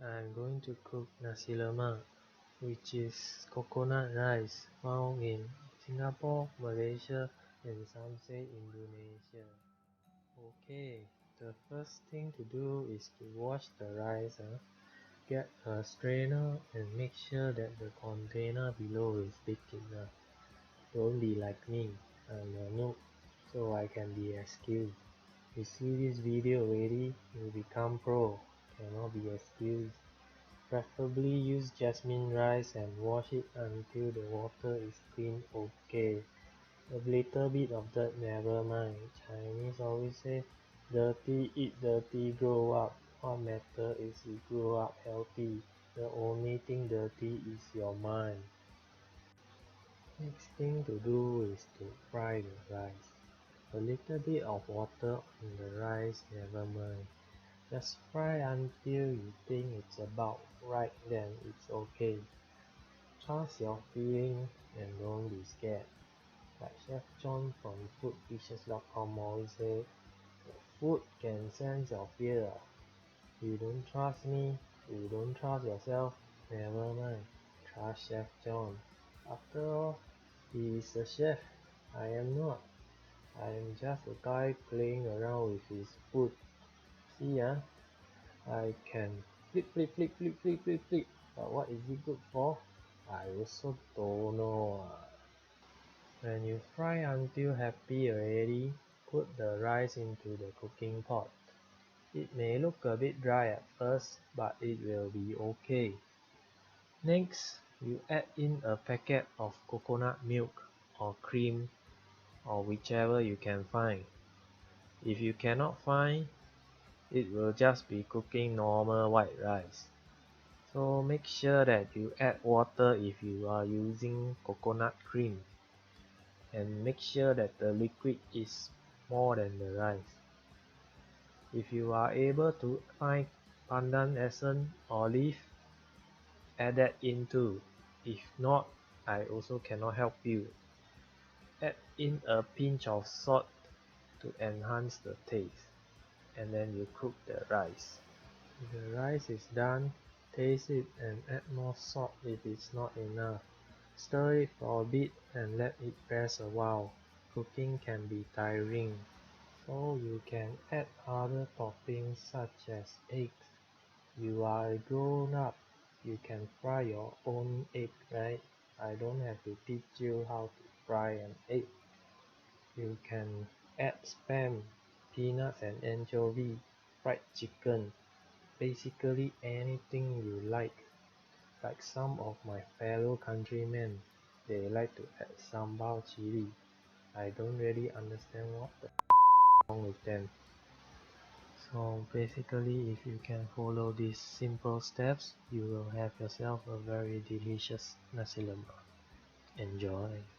I'm going to cook Nasi Lemak, which is coconut rice found in Singapore, Malaysia, and some say Indonesia. Okay, the first thing to do is to wash the rice. Get a strainer and make sure that the container below is big enough. Don't be like me, I'm a noob, so I can be excused. You see this video already, you become pro, cannot be excused. Preferably use jasmine rice and wash it until the water is clean. Okay, a little bit of dirt never mind. Chinese always say dirty eat dirty grow up. What matter is you grow up healthy. The only thing dirty is your mind. Next thing to do is to fry the rice. A little bit of water on the rice never mind. Just fry until you think it's about right, then it's okay. Trust your feeling and don't be scared. Like Chef John from foodfishes.com always say, food can sense your fear. You don't trust me, you don't trust yourself, never mind. Trust Chef John. After all, he is a chef. I am not. I am just a guy playing around with his food. See I can flip, but what is it good for? I also don't know. When you fry until happy already, put the rice into the cooking pot. It may look a bit dry at first, but it will be okay. Next, you add in a packet of coconut milk or cream or whichever you can find. If you cannot find, it will just be cooking normal white rice. So make sure that you add water if you are using coconut cream, and make sure that the liquid is more than the rice. If you are able to find pandan essence or leaf, add that in too. If not, I also cannot help you. Add in a pinch of salt to enhance the taste, and then you cook the rice. If the rice is done, taste it and add more salt if it's not enough. Stir it for a bit and let it rest a while. Cooking can be tiring, so you can add other toppings such as eggs. You are a grown up, you can fry your own egg, right? I don't have to teach you how to fry an egg. You can add spam, peanuts and anchovy, fried chicken, basically anything you like some of my fellow countrymen, they like to add sambal chili. I don't really understand what the wrong with them. So basically, if you can follow these simple steps, you will have yourself a very delicious nasi lemak. Enjoy!